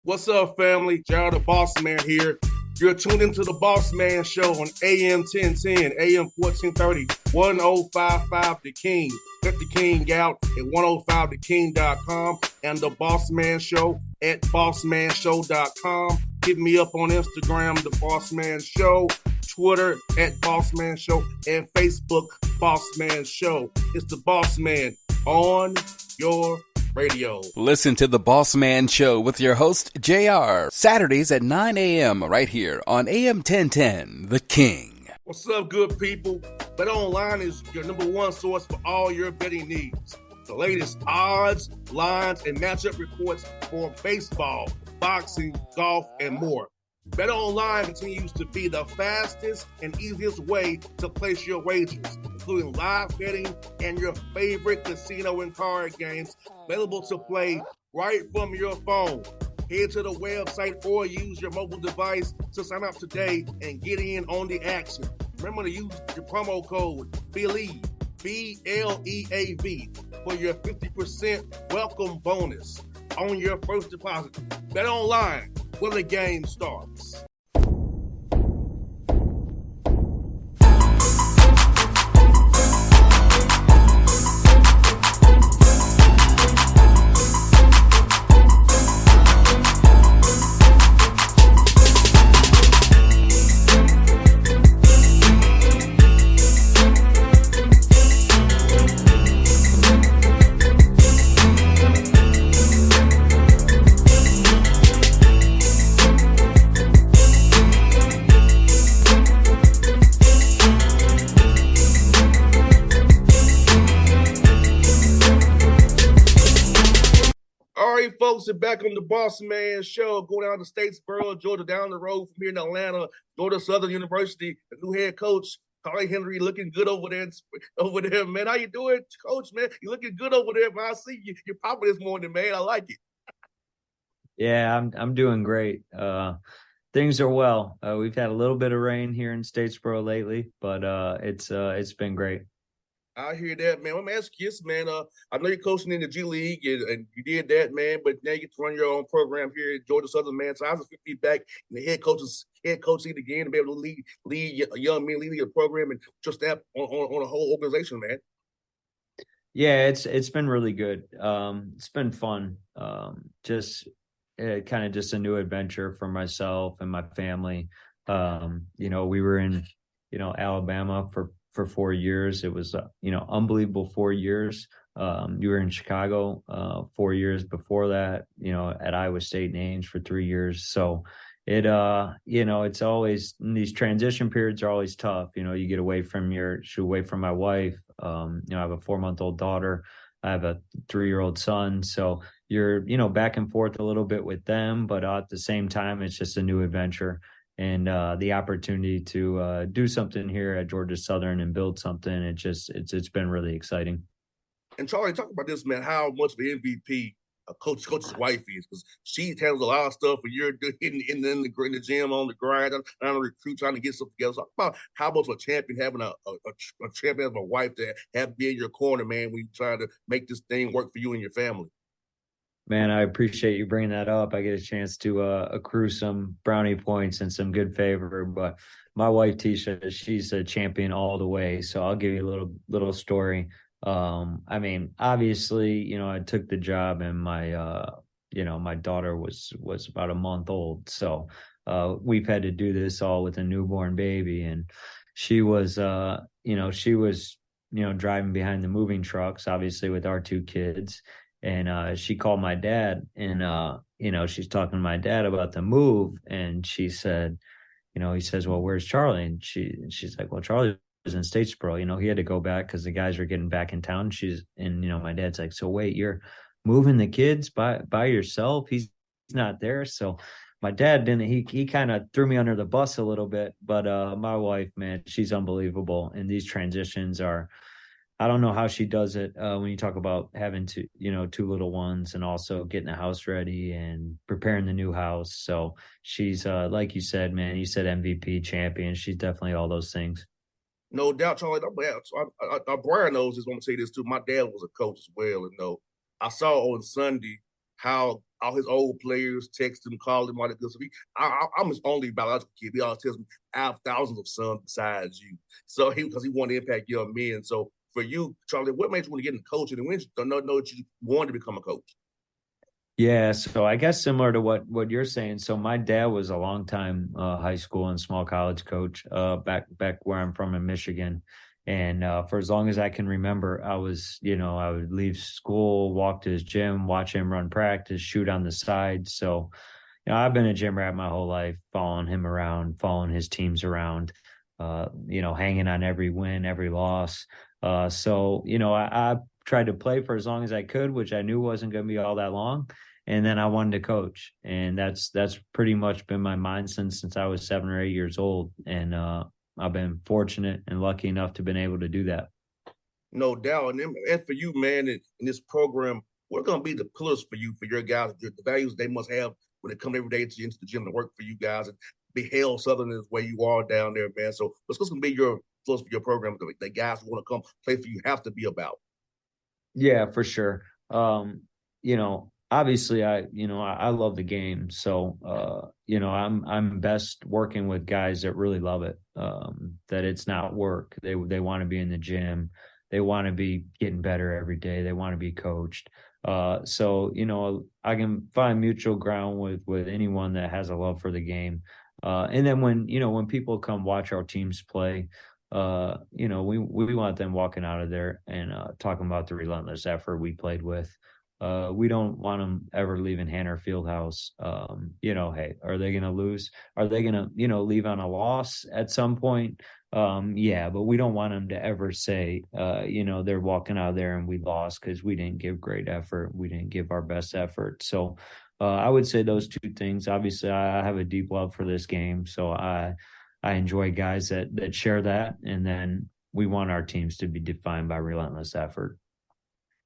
What's up, family? Jared the Boss Man here. You're tuned into the Bossman Show on AM 1010, AM 1430, 1055 The King. Let the King out at 105theking.com and the Bossman Show at bossmanshow.com. Hit me up on Instagram, The Bossman Show, Twitter at Bossman Show, and Facebook, Bossman Show. It's the Bossman on your radio. Listen to the Bossman Show with your host, JR, Saturdays at 9 a.m. right here on AM 1010, The King. What's up, good people? BetOnline is your number one source for all your betting needs. The latest odds, lines, and matchup reports for baseball, boxing, golf, and more. BetOnline continues to be the fastest and easiest way to place your wagers, including live betting and your favorite casino and card games available to play right from your phone. Head to the website or use your mobile device to sign up today and get in on the action. Remember to use your promo code BELIEVE, BLEAV, for your 50% welcome bonus on your first deposit. BetOnline, where the game starts. Folks, are back on the Bossman Show, going down to Statesboro, Georgia, down the road from here in Atlanta, Georgia Southern University. The new head coach, Carly Henry, looking good over there, man. How you doing, Coach, man? You looking good over there, man. I see you. You're popping this morning, man. I like it. Yeah, I'm doing great. Things are well. We've had a little bit of rain here in Statesboro lately, but it's been great. I hear that, man. Let me ask you this, man. I know you're coaching in the G League, and you did that, man. But now you get to run your own program here at Georgia Southern, man. So how's it feel to be back in the head coaching again, to be able to lead young men, lead your program, and just that on a whole organization, man? Yeah, it's been really good. It's been fun. Just kind of just a new adventure for myself and my family. We were in Alabama for 4 years. It was unbelievable 4 years. You were in Chicago 4 years before that, at Iowa State and Ames for 3 years. So it's always, these transition periods are always tough. You get away from my wife. I have a 4-month-old daughter. I have a 3-year-old son. So you're, back and forth a little bit with them, but at the same time, it's just a new adventure. And the opportunity to do something here at Georgia Southern and build something, it's been really exciting. And Charlie, talk about this, man. How much of an MVP Coach's wife is, because she handles a lot of stuff, and you're in the gym on the grind, on the recruit, trying to get stuff together. So talk about how much of a champion having a champion of a wife to have be in your corner, man, when you try to make this thing work for you and your family. Man, I appreciate you bringing that up. I get a chance to accrue some brownie points and some good favor. But my wife, Tisha, she's a champion all the way. So I'll give you a little story. Obviously, I took the job, and my daughter was about a month old. So we've had to do this all with a newborn baby. And she was driving behind the moving trucks, obviously, with our 2 kids. And she called my dad, and she's talking to my dad about the move, and she said, he says, "Well, where's Charlie?" And she's like, "Well, Charlie was in Statesboro. He had to go back because the guys were getting back in town." My dad's like, "So wait, you're moving the kids by yourself? He's not there." So my dad didn't. He kind of threw me under the bus a little bit, but my wife, man, she's unbelievable, and these transitions are. I don't know how she does it when you talk about having 2 little ones, and also getting the house ready and preparing the new house. So she's, like you said, man, you said MVP champion. She's definitely all those things. No doubt, Charlie. Brian knows this. I want to say this too. My dad was a coach as well, and I saw on Sunday how all his old players text him, call him, all that good stuff. I'm his only biological kid. He always tells me, I have thousands of sons besides you. So because he wanted to impact young men. So for you, Charlie, what made you want to get into coaching, and when did you know that you wanted to become a coach? Yeah, so I guess similar to what you're saying. So my dad was a longtime high school and small college coach back where I'm from in Michigan. And for as long as I can remember, I would leave school, walk to his gym, watch him run practice, shoot on the side. So, I've been a gym rat my whole life, following him around, following his teams around, hanging on every win, every loss. I tried to play for as long as I could, which I knew wasn't going to be all that long. And then I wanted to coach, and that's pretty much been my mind since I was 7 or 8 years old. And I've been fortunate and lucky enough to been able to do that. No doubt. And for you, man, in this program, what are going to be the pillars for you, for your guys, the values they must have when they come every day into the gym to work for you guys and be held Southern as where you are down there, man. So what's going to be your pillars for your program? The guys who want to come play for you have to be about. Yeah, for sure. Obviously I love the game. So, I'm best working with guys that really love it, that it's not work. They want to be in the gym. They want to be getting better every day. They want to be coached. I can find mutual ground with anyone that has a love for the game. And then when people come watch our teams play, we want them walking out of there and talking about the relentless effort we played with. We don't want them ever leaving Hanner Fieldhouse. Hey, are they going to lose? Are they going to, leave on a loss at some point? Yeah, but we don't want them to ever say, they're walking out of there and we lost because we didn't give great effort. We didn't give our best effort. So I would say those two things. Obviously, I have a deep love for this game. So I enjoy guys that share that. And then we want our teams to be defined by relentless effort.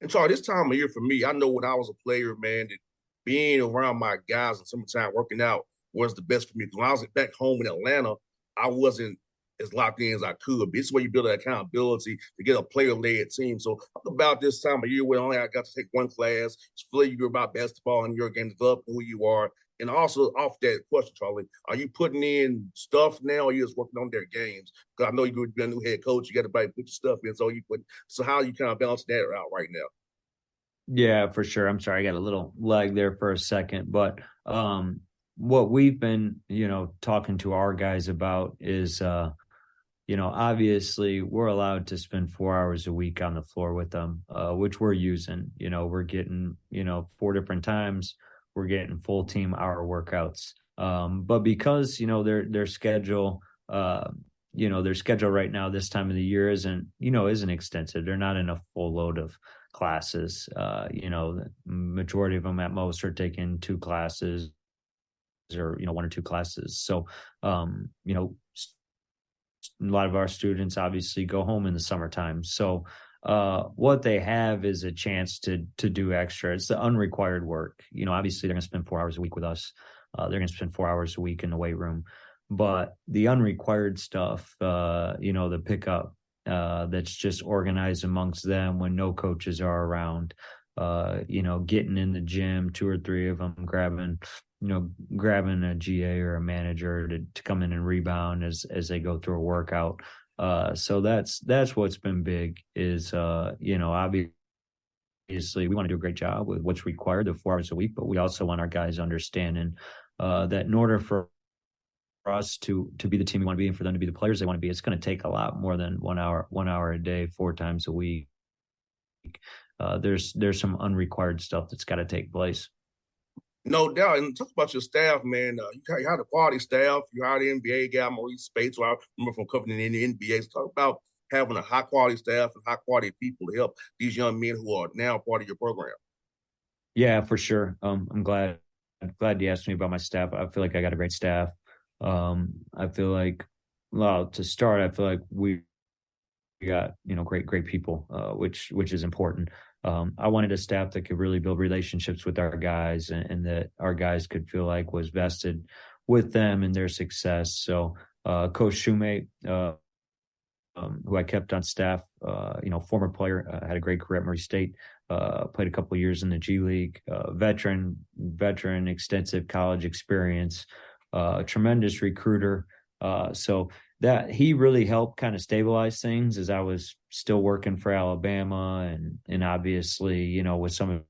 And Charlie, this time of year for me, I know when I was a player, man, that being around my guys in summertime working out was the best for me. Because when I was back home in Atlanta, I wasn't as locked in as I could be. This is where you build that accountability to get a player-led team. So talk about this time of year where only I got to take one class, explain you about basketball and your game, develop who you are. And also off that question, Charlie, are you putting in stuff now or are you just working on their games? Because I know you're a new head coach, you got to put your stuff in. So how are you kind of balancing that out right now? Yeah, for sure. I'm sorry, I got a little lag there for a second, but what we've been, talking to our guys about is, obviously we're allowed to spend 4 hours a week on the floor with them, which we're using. We're getting, 4 different times. We're getting full team hour workouts. But because, their schedule, their schedule right now this time of the year isn't extensive. They're not in a full load of classes. The majority of them at most are taking 2 classes or 1 or 2 classes. So a lot of our students obviously go home in the summertime. So what they have is a chance to do extra. It's the unrequired work. Obviously they're going to spend 4 hours a week with us. They're going to spend 4 hours a week in the weight room. But the unrequired stuff, the pickup, that's just organized amongst them when no coaches are around, getting in the gym, 2 or 3 of them grabbing a GA or a manager to come in and rebound as they go through a workout. So that's what's been big is, obviously we want to do a great job with what's required, the 4 hours a week, but we also want our guys understanding that in order for us to be the team we want to be and for them to be the players they want to be, it's going to take a lot more than 1 hour a day, 4 times a week. There's some unrequired stuff that's got to take place. No doubt. And talk about your staff, man. You had a quality staff. You hired an NBA guy, Maurice Spates, who I remember from covering in the NBA. So talk about having a high quality staff and high quality people to help these young men who are now part of your program. Yeah, for sure. I'm glad you asked me about my staff. I feel like I got a great staff. I feel like, well, to start, I feel like we got, great people, which is important. I wanted a staff that could really build relationships with our guys and that our guys could feel like was vested with them and their success. So, Coach Shoemate, who I kept on staff, former player, had a great career at Murray State. played a couple of years in the G League, veteran, extensive college experience, tremendous recruiter. So that he really helped kind of stabilize things as I was still working for Alabama and obviously, you know, with some of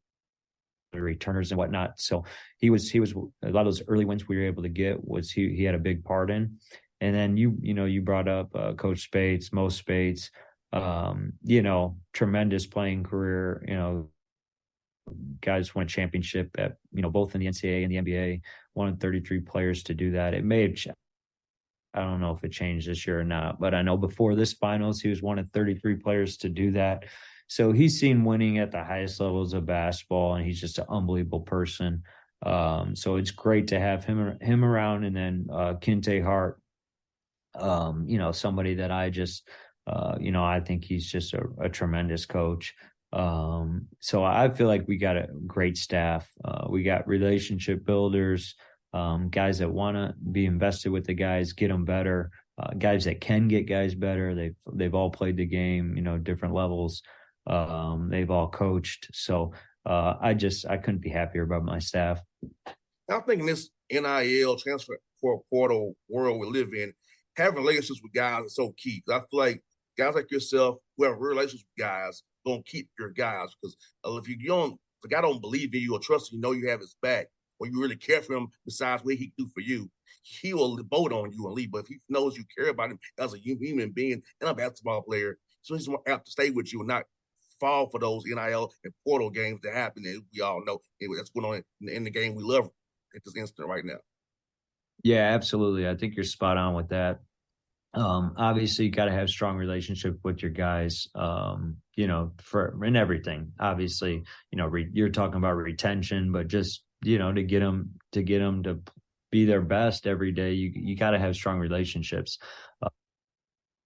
the returners and whatnot. So he was a lot of those early wins we were able to get was he had a big part in. And then you brought up Coach Spates, Mo Spates, you know, tremendous playing career, you know, guys won a championship at, you know, both in the NCAA and the NBA, one of 33 players to do that. It may have, I don't know if it changed this year or not, but I know before this finals, he was one of 33 players to do that. So he's seen winning at the highest levels of basketball, and he's just an unbelievable person. So it's great to have him around. And then Kinte Hart, you know, somebody that I just, you know, I think he's just a tremendous coach. So I feel like we got a great staff. We got relationship builders, guys that want to be invested with the guys, get them better, guys that can get guys better. They've all played the game, you know, different levels. They've all coached. So I couldn't be happier about my staff. I'm thinking this NIL transfer for portal world we live in, having relationships with guys is so key. I feel like guys like yourself who have relationships with guys don't keep your guys, because if a guy don't believe in you or trust you, know you have his back, or you really care for him besides what he can do for you, he will vote on you and leave. But if he knows you care about him as a human being and a basketball player, so he's more apt to stay with you and not fall for those NIL and portal games that happen. And we all know anyway, that's going on in the game we love at this instant right now. Yeah, absolutely. I think you're spot on with that. Obviously you got to have strong relationship with your guys, you know, in everything. Obviously, you know, you're talking about retention, but just, you know, to get them to be their best every day, you got to have strong relationships.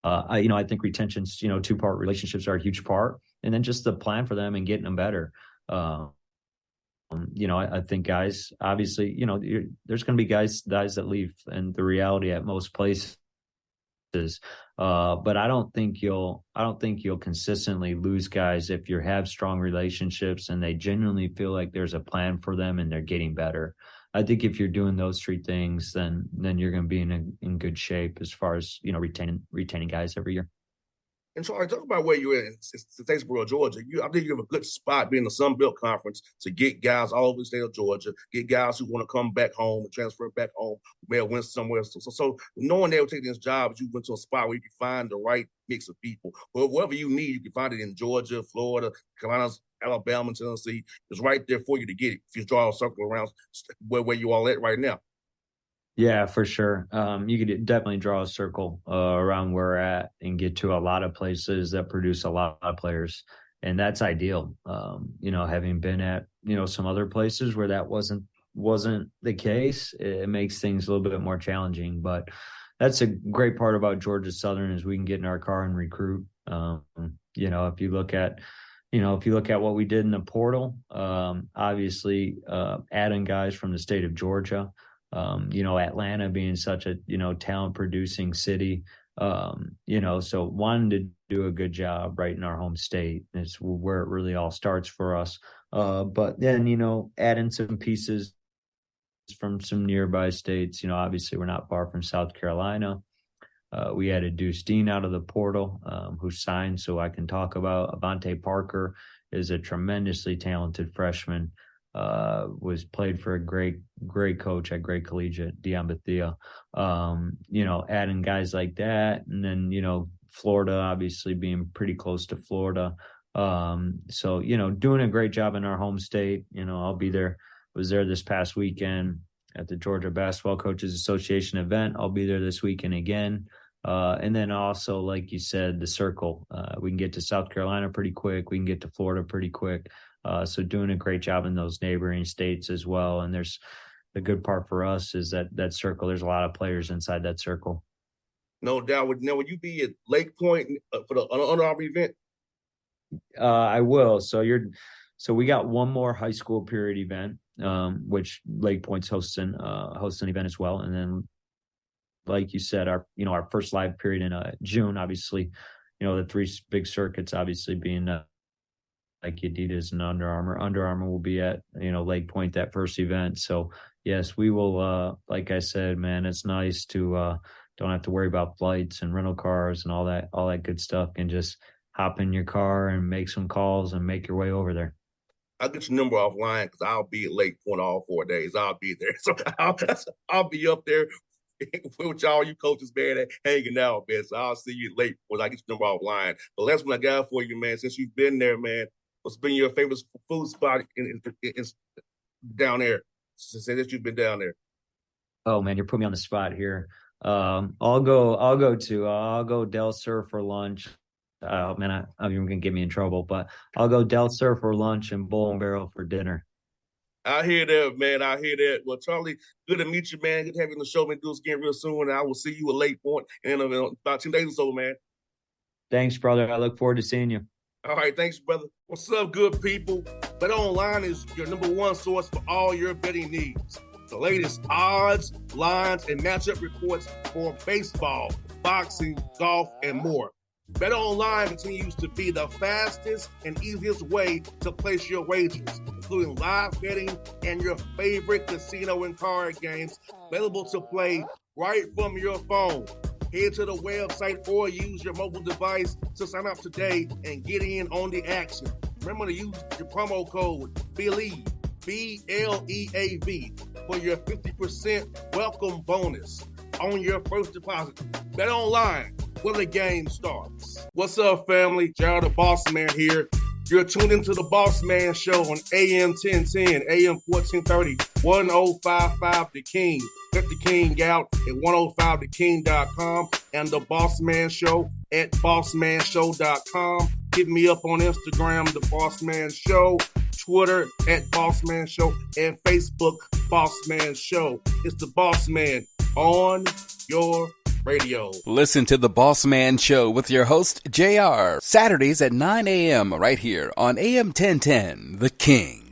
I think retention's, you know, two-part relationships are a huge part, and then just the plan for them and getting them better. You know, I think guys, obviously, you know, there's going to be guys that leave, and the reality at most places. But I don't think you'll consistently lose guys if you have strong relationships and they genuinely feel like there's a plan for them and they're getting better. I think if you're doing those three things, then you're going to be in good shape as far as, you know, retaining guys every year. And Charlie, talk about where you're in Statesboro, Georgia. I think you have a good spot being the Sun Belt Conference to get guys all over the state of Georgia, get guys who want to come back home and transfer back home, may have went somewhere. So knowing they were taking this job, you went to a spot where you can find the right mix of people. Well, whatever you need, you can find it in Georgia, Florida, Carolinas, Alabama, Tennessee. It's right there for you to get it if you draw a circle around where you all at right now. Yeah, for sure. You could definitely draw a circle around where we're at and get to a lot of places that produce a lot of players. And that's ideal. You know, having been at, you know, some other places where that wasn't the case, it makes things a little bit more challenging. But that's a great part about Georgia Southern is we can get in our car and recruit. You know, if you look at what we did in the portal, obviously adding guys from the state of Georgia, you know, Atlanta being such a, you know, talent producing city, you know, so wanting to do a good job right in our home state is where it really all starts for us. But then, you know, adding some pieces from some nearby states, you know, obviously we're not far from South Carolina. We added Deuce Dean out of the portal, who signed, so I can talk about. Avante Parker is a tremendously talented freshman. Was played for a great coach at Great Collegiate, Dion Bethea. You know, adding guys like that, and then, you know, Florida obviously being pretty close to Florida. So, you know, doing a great job in our home state. You know, I'll be there. Was there this past weekend at the Georgia Basketball Coaches Association event. I'll be there this weekend again. And then also, like you said, the circle. We can get to South Carolina pretty quick. We can get to Florida pretty quick. So doing a great job in those neighboring states as well. And there's the good part for us is that circle, there's a lot of players inside that circle. No doubt. Now, would you be at Lake Point for the Under Armour event? I will. So we got one more high school period event, which Lake Point's hosting an event as well. And then, like you said, our first live period in June, obviously, you know, the three big circuits, obviously being like Adidas and Under Armour. Under Armour will be at, Lake Point, that first event. So yes, we will, like I said, man, it's nice to don't have to worry about flights and rental cars and all that good stuff, and just hop in your car and make some calls and make your way over there. I'll get your number offline because I'll be at Lake Point all 4 days. I'll be there. So I'll be up there with y'all, you coaches, man, hanging out, man. So I'll see you late when I get your number offline. But last one I got for you, man, since you've been there, man, what's been your favorite food spot down there since you've been down there? Oh man, you're putting me on the spot here. I'll go Del Sur for lunch. Oh man, I'm even gonna get me in trouble, but I'll go Del Sur for lunch and Bull and Barrel for dinner. I hear that, man. I hear that. Well, Charlie, good to meet you, man. Good to have you on the show, man. Do this again real soon. And I will see you at Lake Point in about 10 days or so, man. Thanks, brother. I look forward to seeing you. All right, thanks, brother. What's up, good people? Bet Online is your number one source for all your betting needs. The latest odds, lines, and matchup reports for baseball, boxing, golf, and more. Bet Online continues to be the fastest and easiest way to place your wagers, including live betting and your favorite casino and card games available to play right from your phone. Head to the website or use your mobile device to sign up today and get in on the action. Remember to use your promo code BELIEVE, BLEAV, for your 50% welcome bonus on your first deposit. Bet Online, where the game starts. What's up, family? Gerald the Bossman here. You're tuned into the Bossman Show on AM 1010, AM 1430, 1055 The King. Check The King out at 105theking.com and the Bossman Show at bossmanshow.com. Hit me up on Instagram, The Bossman Show, Twitter at Bossman Show, and Facebook, Bossman Show. It's the Bossman on your radio. Listen to the Bossman Show with your host, JR, Saturdays at 9 a.m. right here on AM 1010, The King.